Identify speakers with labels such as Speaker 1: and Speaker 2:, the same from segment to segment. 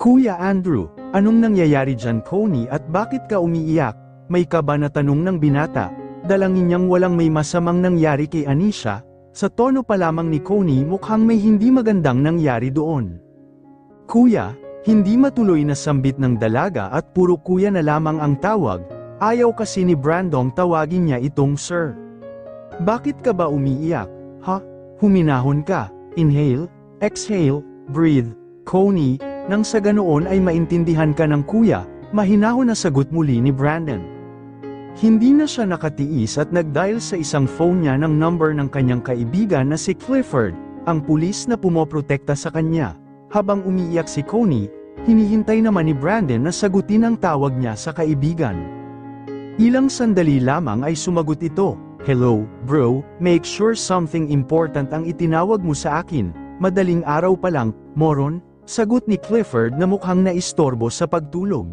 Speaker 1: Kuya Andrew, anong nangyayari dyan Connie at bakit ka umiiyak? May kaba na tanong ng binata. Dalangin niyang walang may masamang nangyari kay Anisha. Sa tono pa lamang ni Connie mukhang may hindi magandang nangyari doon. Kuya, hindi matuloy na sambit ng dalaga at puro kuya na lamang ang tawag. Ayaw kasi ni Brandong tawagin niya itong sir. Bakit ka ba umiiyak? Ha? Huminahon ka. Inhale, exhale, breathe. Connie, nang sa ganoon ay maintindihan ka ng kuya, mahinahon na sagot muli ni Brandon. Hindi na siya nakatiis at nagdial sa isang phone niya ng number ng kanyang kaibigan na si Clifford, ang pulis na pumoprotekta sa kanya. Habang umiiyak si Connie, hinihintay naman ni Brandon na sagutin ang tawag niya sa kaibigan. Ilang sandali lamang ay sumagot ito. Hello, bro, make sure something important ang itinawag mo sa akin. Madaling araw pa lang, moron. Sagot ni Clifford na mukhang naistorbo sa pagtulog.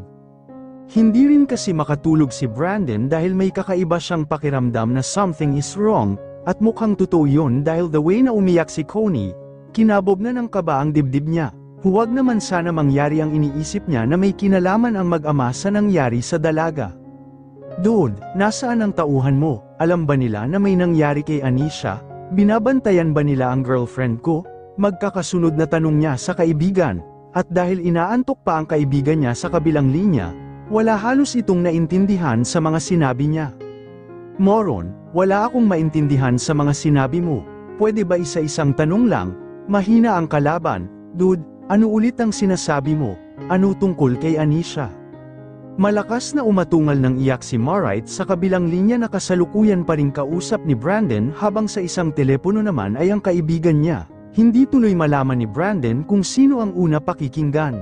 Speaker 1: Hindi rin kasi makatulog si Brandon dahil may kakaiba siyang pakiramdam na something is wrong, at mukhang totoo yun dahil the way na umiyak si Connie, kinabob na ng kaba ang dibdib niya. Huwag naman sana mangyari ang iniisip niya na may kinalaman ang mag-ama sa nangyari sa dalaga. Dude, nasaan ang tauhan mo? Alam ba nila na may nangyari kay Anisha? Binabantayan ba nila ang girlfriend ko? Magkakasunod na tanong niya sa kaibigan, at dahil inaantok pa ang kaibigan niya sa kabilang linya, wala halos itong naintindihan sa mga sinabi niya. Moron, wala akong maintindihan sa mga sinabi mo. Pwede ba isa-isang tanong lang? Mahina ang kalaban. Dude, ano ulit ang sinasabi mo? Ano tungkol kay Anisha? Malakas na umatungal ng iyak si Marite sa kabilang linya na kasalukuyan pa ring kausap ni Brandon habang sa isang telepono naman ay ang kaibigan niya. Hindi tuloy malaman ni Brandon kung sino ang una pakikinggan.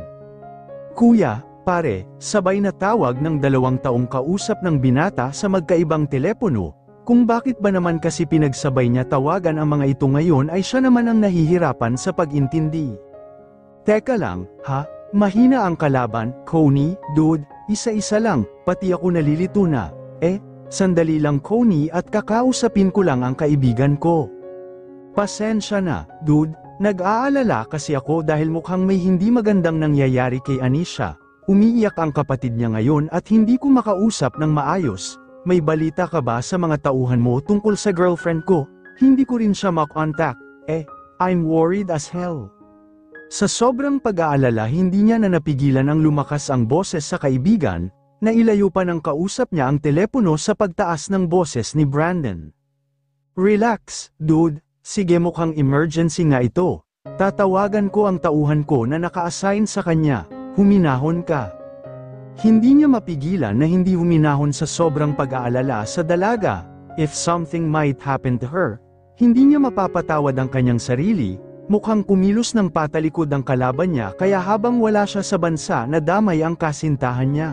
Speaker 1: Kuya, pare, sabay na tawag ng 2 taong kausap ng binata sa magkaibang telepono, kung bakit ba naman kasi pinagsabay niya tawagan ang mga ito ngayon ay siya naman ang nahihirapan sa pag-intindi. Teka lang, ha? Mahina ang kalaban, Connie, dude, isa-isa lang, pati ako nalilito na. Sandali lang Connie at kakausapin ko lang ang kaibigan ko. Pasensya na, dude, nag-aalala kasi ako dahil mukhang may hindi magandang nangyayari kay Anisha. Umiiyak ang kapatid niya ngayon at hindi ko makausap ng maayos. May balita ka ba sa mga tauhan mo tungkol sa girlfriend ko? Hindi ko rin siya makontak. I'm worried as hell. Sa sobrang pag-aalala hindi niya na napigilan ang lumakas ang boses sa kaibigan, na ilayo pa ng kausap niya ang telepono sa pagtaas ng boses ni Brandon. Relax, dude. Sige mukhang emergency nga ito. Tatawagan ko ang tauhan ko na naka-assign sa kanya. Huminahon ka. Hindi niya mapigilan na hindi huminahon sa sobrang pag-aalala sa dalaga. If something might happen to her, hindi niya mapapatawad ang kanyang sarili. Mukhang kumilos ng patalikod ang kalaban niya kaya habang wala siya sa bansa nadamay ang kasintahan niya.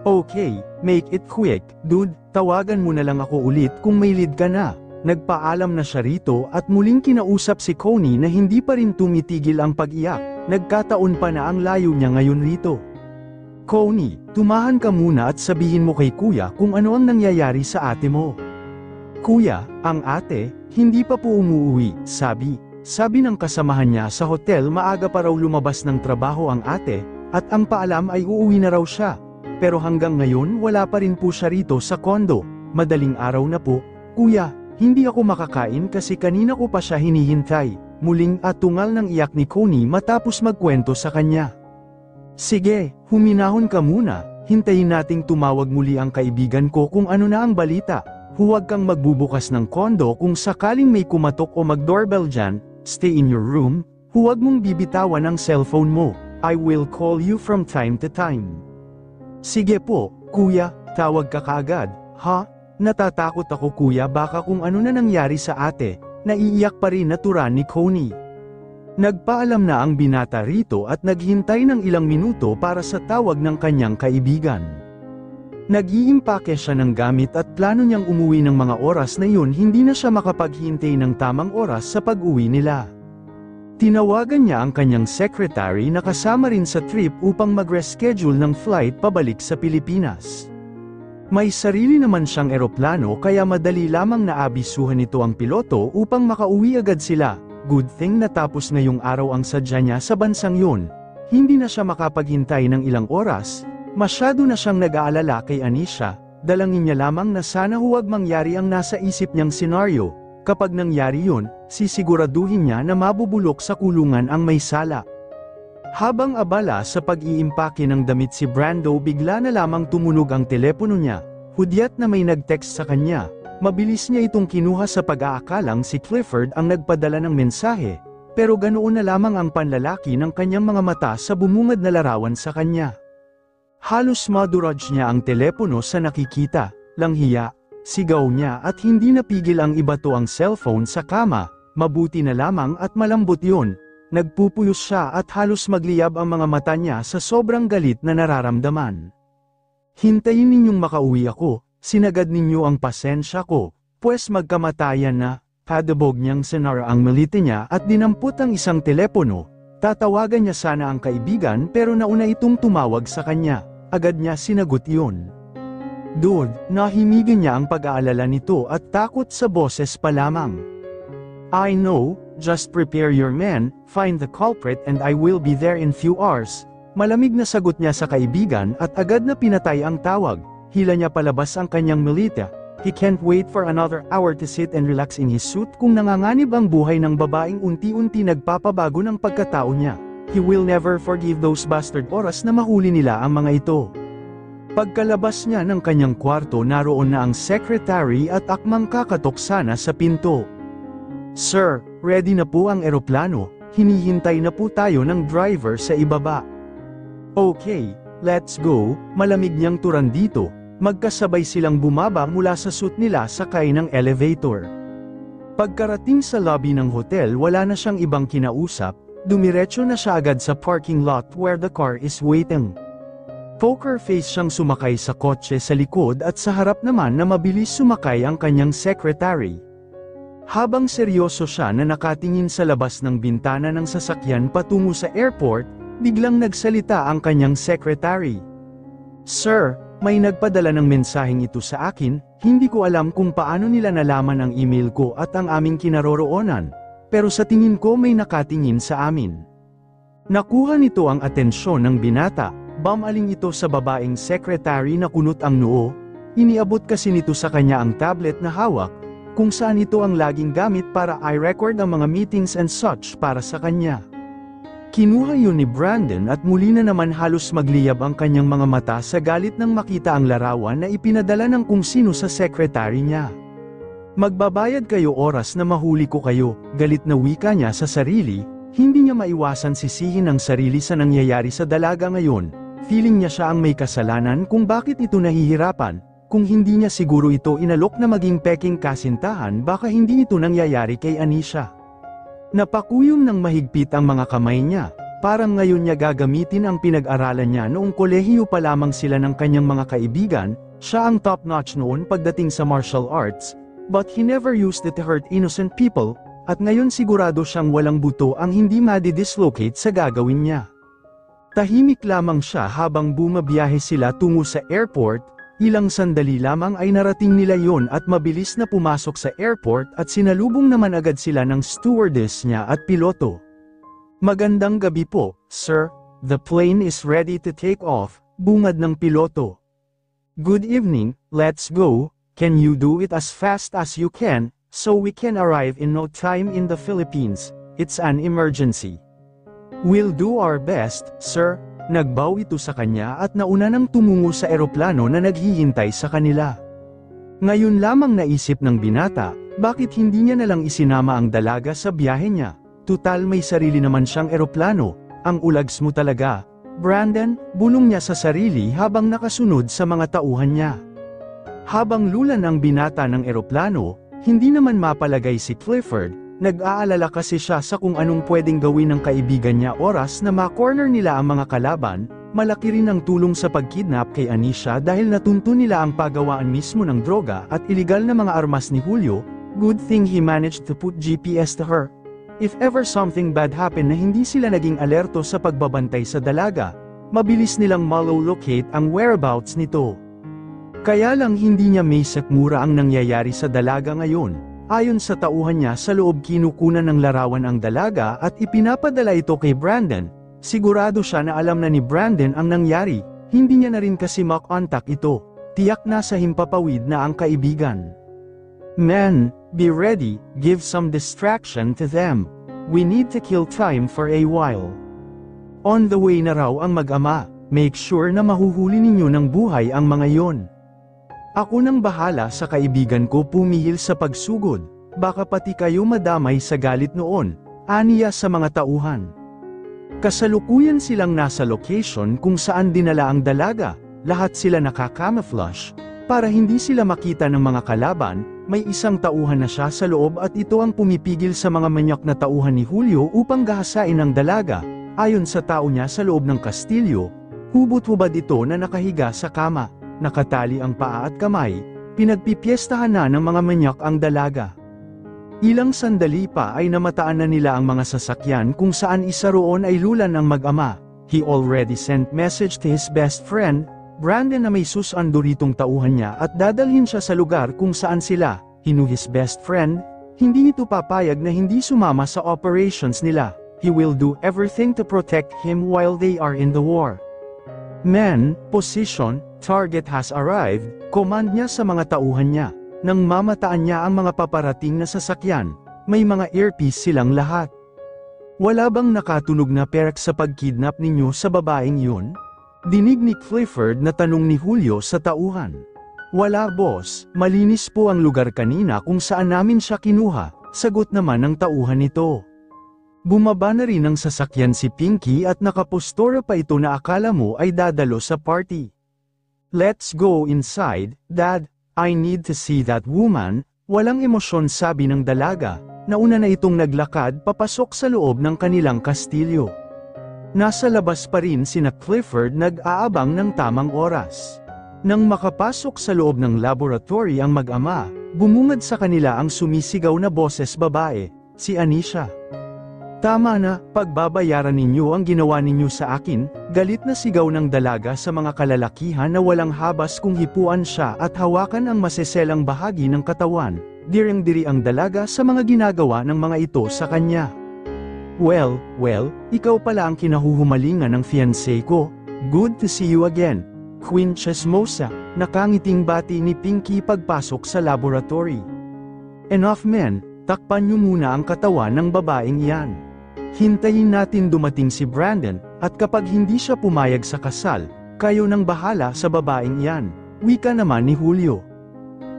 Speaker 1: Okay, make it quick, dude. Tawagan mo na lang ako ulit kung may lead ka na. Nagpaalam na siya rito at muling kinausap si Connie na hindi pa rin tumitigil ang pag-iyak. Nagkataon pa na ang layo niya ngayon rito. Connie, tumahan ka muna at sabihin mo kay kuya kung ano ang nangyayari sa ate mo. Kuya, ang ate, hindi pa po umuwi, sabi. Sabi ng kasamahan niya sa hotel maaga pa raw lumabas ng trabaho ang ate, at ang paalam ay uuwi na raw siya. Pero hanggang ngayon wala pa rin po siya rito sa kondo. Madaling araw na po, kuya. Hindi ako makakain kasi kanina ko pa siya hinihintay. Muling atungal ng iyak ni Connie matapos magkwento sa kanya. Sige, huminahon ka muna, hintayin nating tumawag muli ang kaibigan ko kung ano na ang balita. Huwag kang magbubukas ng kondo kung sakaling may kumatok o mag-doorbell dyan, stay in your room, huwag mong bibitawan ang cellphone mo. I will call you from time to time. Sige po, kuya, tawag ka kaagad, ha? Natatakot ako kuya baka kung ano na nangyari sa ate, naiiyak pa rin naturan ni Connie. Nagpaalam na ang binata rito at naghintay ng ilang minuto para sa tawag ng kanyang kaibigan. Nag-iimpake siya ng gamit at plano niyang umuwi ng mga oras na yun hindi na siya makapaghintay ng tamang oras sa pag-uwi nila. Tinawagan niya ang kanyang secretary na kasama rin sa trip upang mag-reschedule ng flight pabalik sa Pilipinas. May sarili naman siyang eroplano kaya madali lamang naabisuhan nito ang piloto upang makauwi agad sila. Good thing natapos ngayong araw ang sadya niya sa bansang yun. Hindi na siya makapaghintay ng ilang oras, masyado na siyang nag-aalala kay Anisha, dalangin niya lamang na sana huwag mangyari ang nasa isip niyang senaryo, kapag nangyari yun, sisiguraduhin niya na mabubulok sa kulungan ang may sala. Habang abala sa pag-iimpake ng damit si Brando bigla na lamang tumunog ang telepono niya, hudyat na may nag-text sa kanya, mabilis niya itong kinuha sa pag-aakalang si Clifford ang nagpadala ng mensahe, pero ganoon na lamang ang panlalaki ng kanyang mga mata sa bumungad na larawan sa kanya. Halos maduraj niya ang telepono sa nakikita, langhiya, sigaw niya at hindi napigil ang ibato ang cellphone sa kama, mabuti na lamang at malambot yun. Nagpupuyos siya at halos magliyab ang mga mata niya sa sobrang galit na nararamdaman. Hintayin ninyong makauwi ako, sinagad ninyo ang pasensya ko, pues magkamatayan na, padabog niyang senara ang melite niya at dinampot ang isang telepono. Tatawagan niya sana ang kaibigan pero nauna itong tumawag sa kanya, agad niya sinagot iyon. Dude, nahimigan niya ang pag-aalala nito at takot sa boses pa lamang. I know, just prepare your men, find the culprit and I will be there in few hours. Malamig na sagot niya sa kaibigan at agad na pinatay ang tawag, hila niya palabas ang kanyang melita. He can't wait for another hour to sit and relax in his suit kung nanganganib ang buhay ng babaeng unti-unti nagpapabago ng pagkatao niya. He will never forgive those bastard oras na mahuli nila ang mga ito. Pagkalabas niya ng kanyang kwarto naroon na ang secretary at akmang kakatok sana sa pinto. Sir, ready na po ang eroplano, hinihintay na po tayo ng driver sa ibaba. Okay, let's go, malamig niyang turan dito, magkasabay silang bumaba mula sa suit nila sakay ng elevator. Pagkarating sa lobby ng hotel wala na siyang ibang kinausap, dumiretso na siya agad sa parking lot where the car is waiting. Poker face siyang sumakay sa kotse sa likod at sa harap naman na mabilis sumakay ang kanyang secretary. Habang seryoso siya na nakatingin sa labas ng bintana ng sasakyan patungo sa airport, biglang nagsalita ang kanyang secretary. Sir, may nagpadala ng mensaheng ito sa akin, hindi ko alam kung paano nila nalaman ang email ko at ang aming kinaroroonan, pero sa tingin ko may nakatingin sa amin. Nakuha nito ang atensyon ng binata, bumaling ito sa babaeng secretary na kunot ang noo, iniabot kasi nito sa kanya ang tablet na hawak, kung saan ito ang laging gamit para i-record ang mga meetings and such para sa kanya. Kinuha yun ni Brandon at muli na naman halos magliyab ang kanyang mga mata sa galit nang makita ang larawan na ipinadala ng kung sino sa secretary niya. Magbabayad kayo oras na mahuli ko kayo, galit na wika niya sa sarili, hindi niya maiwasan sisihin ang sarili sa nangyayari sa dalaga ngayon, feeling niya siya ang may kasalanan kung bakit ito nahihirapan. Kung hindi niya siguro ito inalok na maging peking kasintahan baka hindi ito nangyayari kay Anisha. Napakuyom ng mahigpit ang mga kamay niya, parang ngayon niya gagamitin ang pinag-aralan niya noong kolehiyo pa lamang sila ng kanyang mga kaibigan, siya ang top-notch noon pagdating sa martial arts, but he never used it to hurt innocent people, at ngayon sigurado siyang walang buto ang hindi madi-dislocate sa gagawin niya. Tahimik lamang siya habang bumabiyahe sila tungo sa airport. Ilang sandali lamang ay narating nila yon at mabilis na pumasok sa airport at sinalubong naman agad sila ng stewardess niya at piloto. Magandang gabi po, sir. The plane is ready to take off, bungad ng piloto. Good evening, let's go. Can you do it as fast as you can, so we can arrive in no time in the Philippines? It's an emergency. We'll do our best, sir. Nagbaw ito sa kanya at nauna nang tumungo sa eroplano na naghihintay sa kanila. Ngayon lamang naisip ng binata, bakit hindi niya nalang isinama ang dalaga sa biyahe niya? Tutal may sarili naman siyang eroplano, ang ulags mo talaga. Brandon, bulong niya sa sarili habang nakasunod sa mga tauhan niya. Habang lulan ang binata ng eroplano, hindi naman mapalagay si Clifford. Nag-aalala kasi siya sa kung anong pwedeng gawin ng kaibigan niya oras na ma-corner nila ang mga kalaban, malaki rin ang tulong sa pagkidnap kay Anisha dahil natuntun nila ang pagawaan mismo ng droga at iligal na mga armas ni Julio, good thing he managed to put GPS to her. If ever something bad happened na hindi sila naging alerto sa pagbabantay sa dalaga, mabilis nilang malolocate ang whereabouts nito. Kaya lang hindi niya may sakmura ang nangyayari sa dalaga ngayon. Ayon sa tauhan niya sa loob kinukunan ng larawan ang dalaga at ipinapadala ito kay Brandon, Sigurado siya na alam na ni Brandon ang nangyari, hindi niya na rin kasi makontak ito. Tiyak na sa himpapawid na ang kaibigan. Men, be ready, give some distraction to them. We need to kill time for a while. On the way na raw ang mag-ama, make sure na mahuhuli ninyo ng buhay ang mga yon. Ako nang bahala sa kaibigan ko pumihil sa pagsugod, baka pati kayo madamay sa galit noon, aniya sa mga tauhan. Kasalukuyan silang nasa location kung saan dinala ang dalaga, lahat sila nakakamouflage. Para hindi sila makita ng mga kalaban, may isang tauhan na siya sa loob at ito ang pumipigil sa mga manyak na tauhan ni Julio upang gahasain ang dalaga. Ayon sa tao niya sa loob ng kastilyo, hubot-hubad ito na nakahiga sa kama, nakatali ang paa at kamay, pinagpipiestahan na ng mga manyak ang dalaga. Ilang sandali pa ay namataan na nila ang mga sasakyan kung saan isa roon ay lulan ang mag-ama. He already sent message to his best friend, Brandon, na may susando ritong tauhan niya at dadalhin siya sa lugar kung saan sila. He knew his best friend, hindi ito papayag na hindi sumama sa operations nila. He will do everything to protect him while they are in the war. Men, position, target has arrived, command niya sa mga tauhan niya. Nang mamataan niya ang mga paparating na sasakyan, may mga earpiece silang lahat. Wala bang nakatunog na perk sa pagkidnap ninyo sa babaeng yun? Dinig ni Clifford na tanong ni Julio sa tauhan. Wala boss, malinis po ang lugar kanina kung saan namin siya kinuha, sagot naman ng tauhan nito. Bumaba na rin ang sasakyan si Pinky at nakapostora pa ito na akala mo ay dadalo sa party. Let's go inside, Dad. I need to see that woman. Walang emosyon, sabi ng dalaga. Nauna na itong naglakad papasok sa loob ng kanilang kastilyo. Nasa labas pa rin sina Clifford nag-aabang ng tamang oras. Nang makapasok sa loob ng laboratory ang mag-ama, bumungad sa kanila ang sumisigaw na boses babae, si Anisha. Tama na, pagbabayaran ninyo ang ginawa ninyo sa akin, galit na sigaw ng dalaga sa mga kalalakihan na walang habas kung hipuan siya at hawakan ang maseselang bahagi ng katawan. Dirang-diri ang dalaga sa mga ginagawa ng mga ito sa kanya. Well, ikaw pala ang kinahuhumalingan ng fiancé ko. Good to see you again, Queen Chismosa, nakangiting bati ni Pinky pagpasok sa laboratory. Enough men, takpan niyo muna ang katawan ng babaeng yan. Hintayin natin dumating si Brandon, at kapag hindi siya pumayag sa kasal, kayo nang bahala sa babaeng yan, wika naman ni Julio.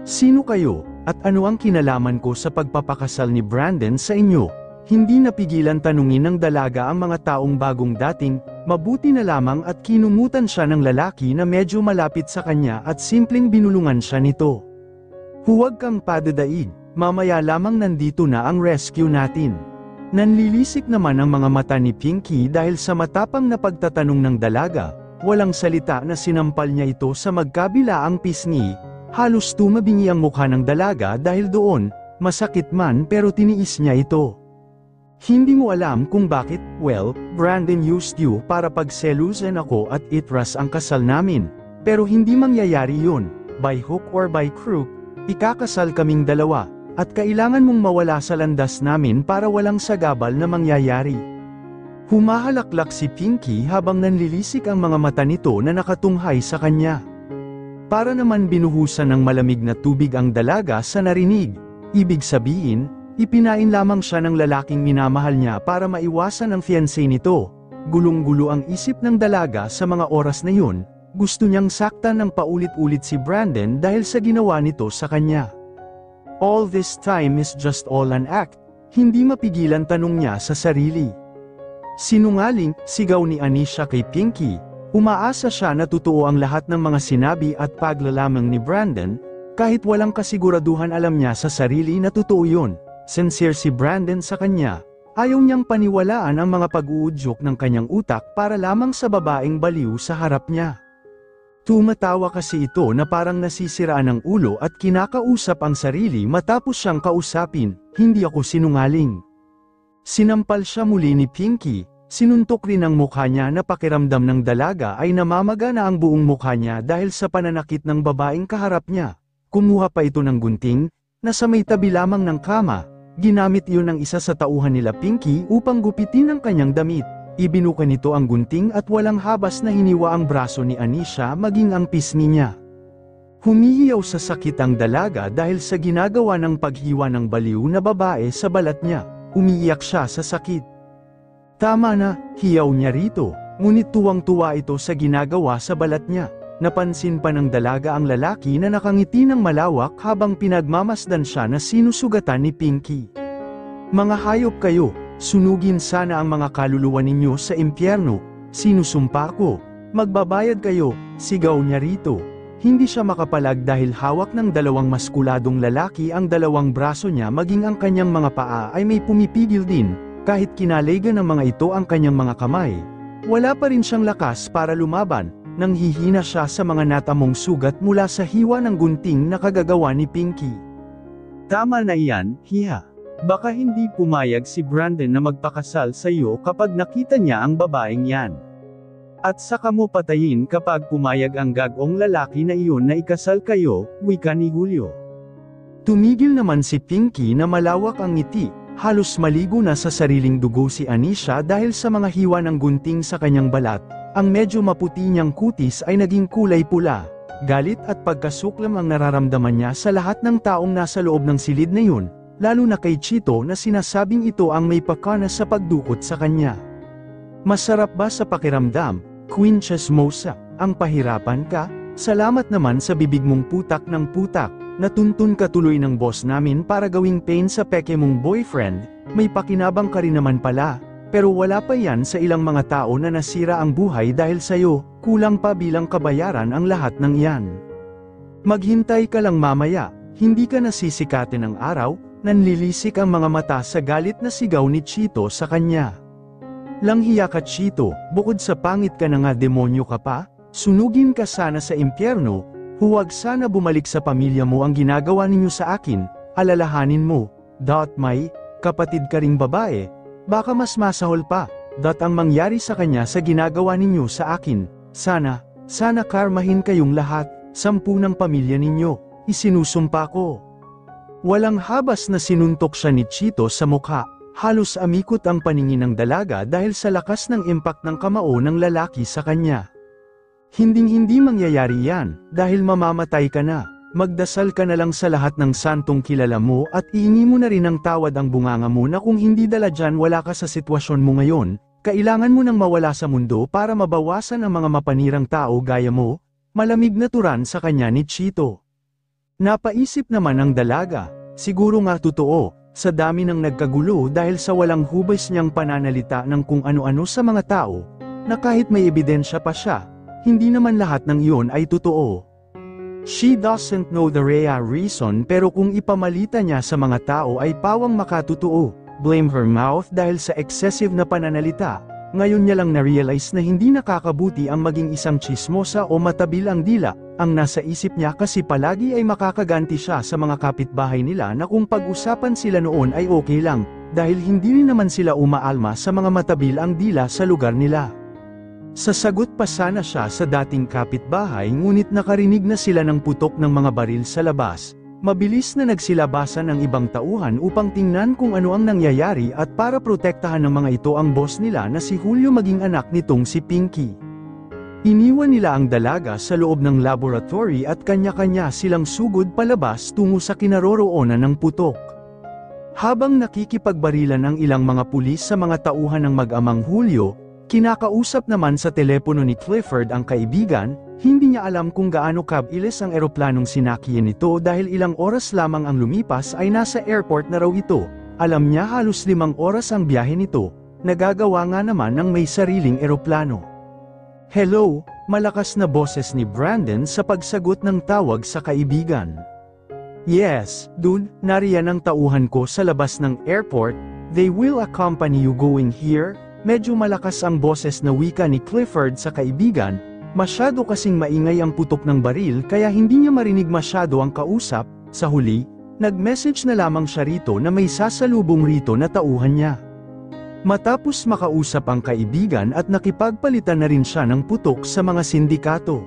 Speaker 1: Sino kayo, at ano ang kinalaman ko sa pagpapakasal ni Brandon sa inyo? Hindi napigilan tanungin ng dalaga ang mga taong bagong dating, mabuti na lamang at kinumutan siya ng lalaki na medyo malapit sa kanya at simpleng binulungan siya nito. Huwag kang padadaig, mamaya lamang nandito na ang rescue natin. Nanlilisik naman ang mga mata ni Pinky dahil sa matapang na pagtatanong ng dalaga, walang salita na sinampal niya ito sa magkabilaang pisngi, halos tumabingi ang mukha ng dalaga dahil doon, masakit man pero tiniis niya ito. Hindi mo alam kung bakit, Brandon used you para pagselusin ako at itras ang kasal namin, pero hindi mangyayari yun, by hook or by crook, ikakasal kaming dalawa. At kailangan mong mawala sa landas namin para walang sagabal na mangyayari. Humahalaklak si Pinky habang nanlilisik ang mga mata nito na nakatunghay sa kanya. Para naman binuhusan ng malamig na tubig ang dalaga sa narinig. Ibig sabihin, ipinain lamang siya ng lalaking minamahal niya para maiwasan ang fiancé nito. Gulong-gulo ang isip ng dalaga sa mga oras na yun. Gusto niyang saktan ng paulit-ulit si Brandon dahil sa ginawa nito sa kanya. All this time is just all an act, hindi mapigilan tanong niya sa sarili. Sinungaling, sigaw ni Anisha kay Pinky, umaasa siya na totoo ang lahat ng mga sinabi at paglalamang ni Brandon, kahit walang kasiguraduhan alam niya sa sarili na totoo yun. Sincere si Brandon sa kanya, ayaw niyang paniwalaan ang mga pag-uudyok ng kanyang utak para lamang sa babaeng baliw sa harap niya. Tumatawa kasi ito na parang nasisiraan ng ulo at kinakausap ang sarili matapos siyang kausapin, hindi ako sinungaling. Sinampal siya muli ni Pinky, sinuntok rin ang mukha niya na pakiramdam ng dalaga ay namamaga na ang buong mukha niya dahil sa pananakit ng babaeng kaharap niya. Kumuha pa ito ng gunting, na sa may tabi lamang ng kama, ginamit iyon ng isa sa tauhan nila Pinky upang gupitin ang kanyang damit. Ibinuka nito ang gunting at walang habas na hiniwa ang braso ni Anisha maging ang pisngi niya. Humihiyaw sa sakit ang dalaga dahil sa ginagawa ng paghiwa ng baliw na babae sa balat niya. Umiiyak siya sa sakit. Tama na, hiyaw niya rito, ngunit tuwang-tuwa ito sa ginagawa sa balat niya. Napansin pa ng dalaga ang lalaki na nakangiti ng malawak habang pinagmamasdan siya na sinusugatan ni Pinky. Mga hayop kayo, sunugin sana ang mga kaluluwa ninyo sa impyerno, sinusumpa ko, magbabayad kayo, sigaw niya rito. Hindi siya makapalag dahil hawak ng dalawang maskuladong lalaki ang dalawang braso niya maging ang kanyang mga paa ay may pumipigil din, kahit kinaligan ng mga ito ang kanyang mga kamay. Wala pa rin siyang lakas para lumaban. Nanghihina siya sa mga natamong sugat mula sa hiwa ng gunting na kagagawa ni Pinky. Tama na iyan, hiha. Baka hindi pumayag si Brandon na magpakasal sa iyo kapag nakita niya ang babaeng yan. At saka mo patayin kapag pumayag ang gagong lalaki na iyon na ikasal kayo, wika ni Julio. Tumigil naman si Pinky na malawak ang ngiti, halos maligo na sa sariling dugo si Anisha dahil sa mga hiwa ng gunting sa kanyang balat. Ang medyo maputi niyang kutis ay naging kulay pula. Galit at pagkasuklam ang nararamdaman niya sa lahat ng taong nasa loob ng silid na yun, lalo na kay Chito na sinasabing ito ang may pakana sa pagdukot sa kanya. Masarap ba sa pakiramdam, Queen Chismosa, ang pahirapan ka? Salamat naman sa bibig mong putak ng putak, natuntun ka tuloy ng boss namin para gawing pain sa peke mong boyfriend, may pakinabang ka rin naman pala. Pero wala pa yan sa ilang mga tao na nasira ang buhay dahil sayo, kulang pa bilang kabayaran ang lahat ng iyan. Maghintay ka lang mamaya, hindi ka nasisikatin ng araw, nanlilisik ang mga mata sa galit na sigaw ni Chito sa kanya. Langhiya ka Chito, bukod sa pangit ka na nga demonyo ka pa, sunugin ka sana sa impyerno, huwag sana bumalik sa pamilya mo ang ginagawa ninyo sa akin, alalahanin mo, may kapatid ka ring babae, baka mas masahol pa, ang mangyari sa kanya sa ginagawa ninyo sa akin, sana karmahin kayong lahat, 10 ng pamilya ninyo, isinusumpa ko. Walang habas na sinuntok siya ni Chito sa mukha, halos amikot ang paningin ng dalaga dahil sa lakas ng impact ng kamao ng lalaki sa kanya. Hinding-hindi mangyayari yan, dahil mamamatay ka na. Magdasal ka na lang sa lahat ng santong kilala mo at iingi mo na rin ng tawad ang bunganga mo na kung hindi dala dyan wala ka sa sitwasyon mo ngayon, kailangan mo nang mawala sa mundo para mabawasan ang mga mapanirang tao gaya mo, malamig na turan sa kanya ni Chito. Napaisip naman ang dalaga, siguro nga totoo, sa dami ng nagkagulo dahil sa walang hubas niyang pananalita ng kung ano-ano sa mga tao, na kahit may ebidensya pa siya, hindi naman lahat ng iyon ay totoo. She doesn't know the real reason pero kung ipamalita niya sa mga tao ay pawang makatotoo. Blame her mouth dahil sa excessive na pananalita. Ngayon niya lang na-realize na hindi nakakabuti ang maging isang chismosa o matabil ang dila. Ang nasa isip niya kasi palagi ay makakaganti siya sa mga kapitbahay nila na kung pag-usapan sila noon ay okay lang, dahil hindi rin naman sila umaalma sa mga matabil ang dila sa lugar nila. Sasagot pa sana siya sa dating kapitbahay ngunit nakarinig na sila ng putok ng mga baril sa labas. Mabilis na nagsilabasan ang ibang tauhan upang tingnan kung ano ang nangyayari at para protektahan ng mga ito ang boss nila na si Julio maging anak nitong si Pinky. Iniwan nila ang dalaga sa loob ng laboratory at kanya-kanya silang sugod palabas tungo sa kinaroroonan ng putok. Habang nakikipagbarilan ang ilang mga pulis sa mga tauhan ng mag-amang Julio, kinakausap naman sa telepono ni Clifford ang kaibigan, hindi niya alam kung gaano kabilis ang eroplanong sinakyan nito dahil ilang oras lamang ang lumipas ay nasa airport na raw ito. Alam niya halos 5 oras ang biyahe nito, nagagawa nga naman ng may sariling eroplano. Hello, malakas na boses ni Brandon sa pagsagot ng tawag sa kaibigan. Yes, dude, nariyan ang tauhan ko sa labas ng airport, they will accompany you going here. Medyo malakas ang boses na wika ni Clifford sa kaibigan, masyado kasing maingay ang putok ng baril kaya hindi niya marinig masyado ang kausap. Sa huli, nag-message na lamang siya rito na may sasalubong rito na tauhan niya. Matapos makausap ang kaibigan at nakipagpalitan na rin siya ng putok sa mga sindikato.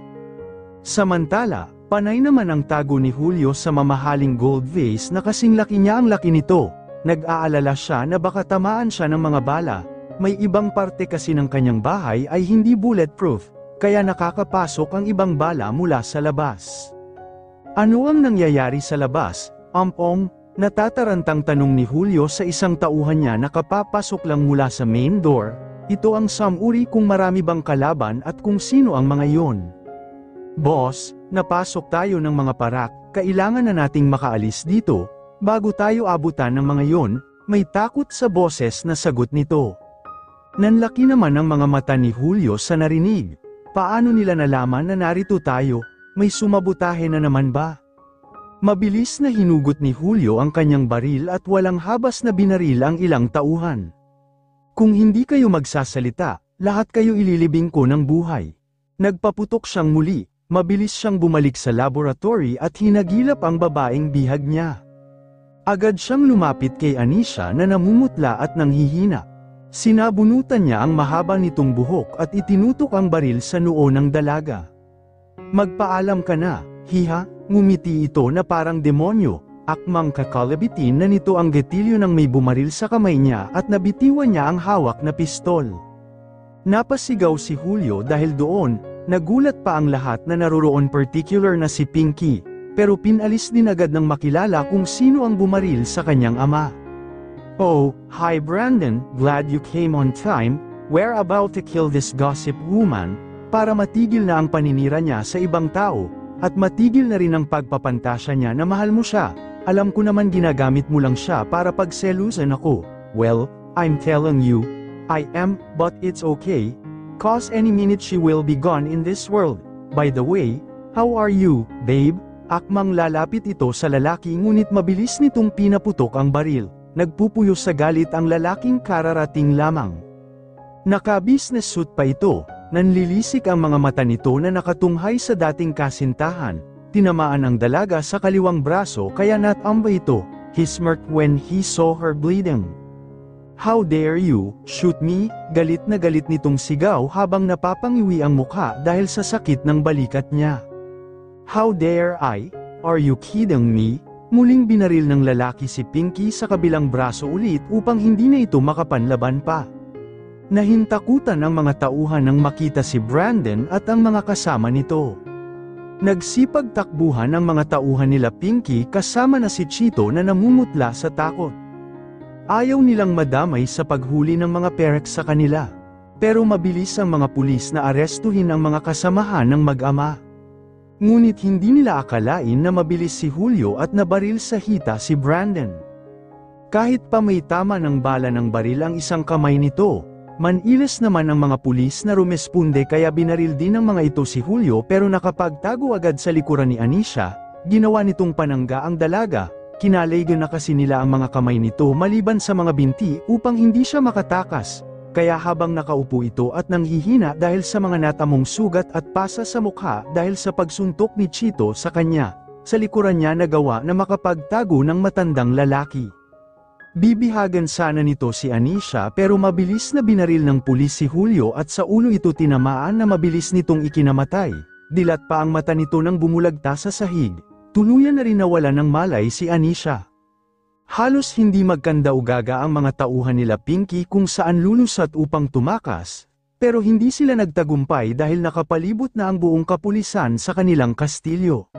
Speaker 1: Samantala, panay naman ang tago ni Julio sa mamahaling gold vase na kasing laki niya ang laki nito. Nag-aalala siya na baka tamaan siya ng mga bala. may ibang parte kasi ng kanyang bahay ay hindi bulletproof, kaya nakakapasok ang ibang bala mula sa labas. Ano ang nangyayari sa labas, natatarantang tanong ni Julio sa isang tauhan niya na kapapasok lang mula sa main door. Ito ang samuri kung marami bang kalaban at kung sino ang mga iyon. Boss, napasok tayo ng mga parak, kailangan na nating makaalis dito, bago tayo abutan ng mga iyon, may takot sa boses na sagot nito. Nanlaki naman ang mga mata ni Julio sa narinig. Paano nila nalaman na narito tayo, may sumabutahe na naman ba? Mabilis na hinugot ni Julio ang kanyang baril at walang habas na binaril ang ilang tauhan. Kung hindi kayo magsasalita, lahat kayo ililibing ko ng buhay. Nagpaputok siyang muli, mabilis siyang bumalik sa laboratory at hinagilap ang babaeng bihag niya. Agad siyang lumapit kay Anisha na namumutla at nanghihina. Sinabunutan niya ang mahaba nitong buhok at itinutok ang baril sa noo ng dalaga. Magpaalam ka na, hiha, ngumiti ito na parang demonyo, akmang kakalabitin na nito ang gatilyo ng may bumaril sa kamay niya at nabitiwan niya ang hawak na pistol. Napasigaw si Julio dahil doon, nagulat pa ang lahat na naroroon particular na si Pinky, pero pinalis din agad ng makilala kung sino ang bumaril sa kanyang ama. Oh, hi Brandon, glad you came on time, we're about to kill this gossip woman, para matigil na ang paninira niya sa ibang tao, at matigil na rin ang pagpapantasya niya na mahal mo siya, alam ko naman ginagamit mo lang siya para pagselusan ako, well, I'm telling you, I am, but it's okay, cause any minute she will be gone in this world, by the way, how are you, babe? Akmang lalapit ito sa lalaki ngunit mabilis nitong pinaputok ang baril. Nagpupuyo sa galit ang lalaking kararating lamang. Naka-business suit pa ito, nanlilisik ang mga mata nito na nakatunghay sa dating kasintahan, tinamaan ang dalaga sa kaliwang braso kaya natamba ito, he smirked when he saw her bleeding. How dare you, shoot me, galit na galit nitong sigaw habang napapangiwi ang mukha dahil sa sakit ng balikat niya. How dare I, are you kidding me? Muling binaril ng lalaki si Pinky sa kabilang braso ulit upang hindi na ito makapanlaban pa. Nahintakutan ang mga tauhan nang makita si Brandon at ang mga kasama nito. Nagsipagtakbuhan ang mga tauhan nila Pinky kasama na si Chito na namumutla sa takot. Ayaw nilang madamay sa paghuli ng mga perek sa kanila. Pero mabilis ang mga pulis na arestuhin ang mga kasamahan ng mag-ama. Ngunit hindi nila akalain na mabilis si Julio at nabaril sa hita si Brandon. Kahit pa may tama ng bala ng baril ang isang kamay nito, manilis naman ang mga pulis na rumesponde kaya binaril din ng mga ito si Julio pero nakapagtago agad sa likuran ni Anisha, ginawa nitong panangga ang dalaga, kinalagan na kasi nila ang mga kamay nito maliban sa mga binti upang hindi siya makatakas. Kaya habang nakaupo ito at nanghihina dahil sa mga natamong sugat at pasa sa mukha dahil sa pagsuntok ni Chito sa kanya, sa likuran niya nagawa na makapagtago ng matandang lalaki. Bibihagan sana nito si Anisha pero mabilis na binaril ng pulis si Julio at sa ulo ito tinamaan na mabilis nitong ikinamatay. Dilat pa ang mata nito nang bumulagta sa sahig. Tuluyan na rin nawala ng malay si Anisha. Halos hindi magkandaugaga ang mga tauhan nila Pinky kung saan lulusat upang tumakas, pero hindi sila nagtagumpay dahil nakapalibot na ang buong kapulisan sa kanilang kastilyo.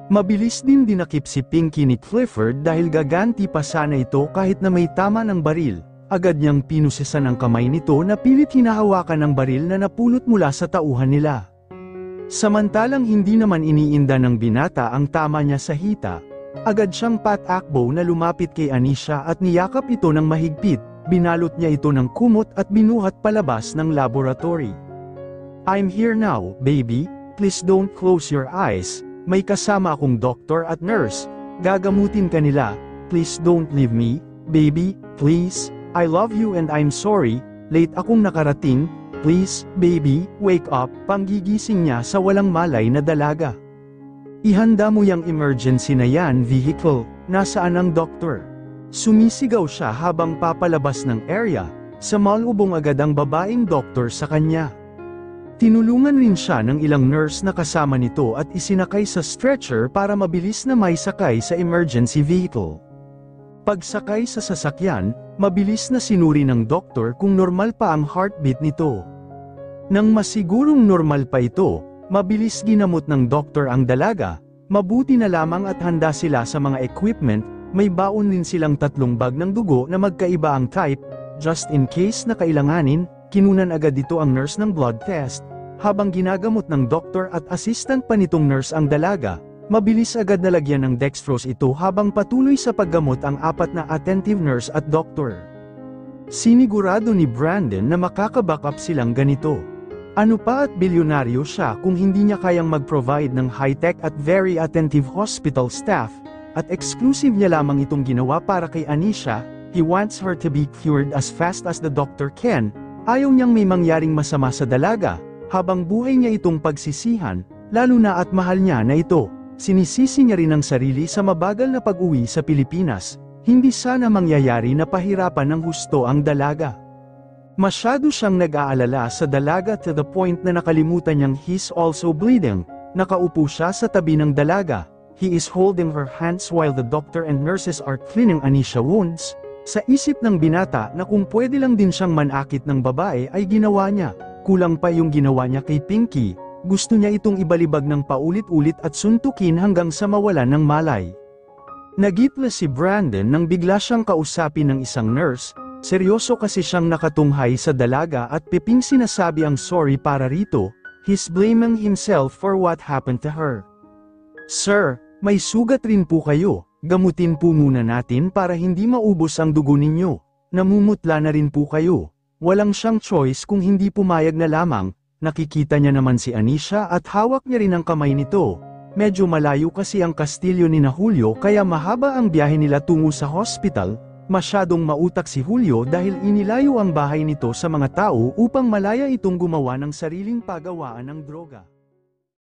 Speaker 1: Mabilis din dinakip si Pinky ni Clifford dahil gaganti pa sana ito kahit na may tama ng baril, agad niyang pinusesan ang kamay nito na pilit hinahawakan ng baril na napulot mula sa tauhan nila. Samantalang hindi naman iniinda ng binata ang tama niya sa hita, agad siyang patakbo na lumapit kay Anisha at niyakap ito ng mahigpit, binalot niya ito ng kumot at binuhat palabas ng laboratory. I'm here now, baby, please don't close your eyes, may kasama akong doktor at nurse, gagamutin ka nila, please don't leave me, baby, please, I love you and I'm sorry, late akong nakarating, please, baby, wake up, panggigising niya sa walang malay na dalaga. Ihanda mo yang emergency na yan vehicle, nasaan ang doktor? Sumisigaw siya habang papalabas ng area, samalubong agad ang babaeng doktor sa kanya. Tinulungan rin siya ng ilang nurse na kasama nito at isinakay sa stretcher para mabilis na maisakay sa emergency vehicle. Pagsakay sa sasakyan, mabilis na sinuri ng doktor kung normal pa ang heartbeat nito. Nang masigurong normal pa ito, mabilis ginamot ng doktor ang dalaga. Mabuti na lamang at handa sila sa mga equipment, may baon din silang 3 bag ng dugo na magkaiba ang type, just in case na kailanganin, kinunan agad dito ang nurse ng blood test. Habang ginagamot ng doktor at assistant pa nitong nurse ang dalaga, mabilis agad nalagyan ng dextrose ito habang patuloy sa paggamot ang 4 na attentive nurse at doktor. Sinigurado ni Brandon na makaka-backup silang ganito. Ano pa at bilyonaryo siya kung hindi niya kayang mag-provide ng high-tech at very attentive hospital staff, at exclusive niya lamang itong ginawa para kay Anisha. He wants her to be cured as fast as the doctor can. Ayaw niyang may mangyaring masama sa dalaga, habang buhay niya itong pagsisihan, lalo na at mahal niya na ito. Sinisisi niya rin ang sarili sa mabagal na pag-uwi sa Pilipinas, hindi sana mangyayari na pahirapan ng husto ang dalaga. Masyado siyang nag-aalala sa dalaga to the point na nakalimutan niyang he's also bleeding. Nakaupo siya sa tabi ng dalaga. He is holding her hands while the doctor and nurses are cleaning Anisha wounds. Sa isip ng binata na kung pwede lang din siyang manakit ng babae ay ginawa niya. Kulang pa yung ginawa niya kay Pinky. Gusto niya itong ibalibag ng paulit-ulit at suntukin hanggang sa mawalan ng malay. Nagitla si Brandon nang bigla siyang kausapin ng isang nurse. Seryoso kasi siyang nakatunghay sa dalaga at piping sinasabi ang sorry para rito. He's blaming himself for what happened to her. Sir, may sugat rin po kayo. Gamutin po muna natin para hindi maubos ang dugo ninyo. Namumutla na rin po kayo. Walang siyang choice kung hindi pumayag na lamang. Nakikita niya naman si Anisha at hawak niya rin ang kamay nito. Medyo malayo kasi ang kastilyo ni na Julio kaya mahaba ang biyahe nila tungo sa hospital. Masyadong mautak si Julio dahil inilayo ang bahay nito sa mga tao upang malaya itong gumawa ng sariling pagawaan ng droga.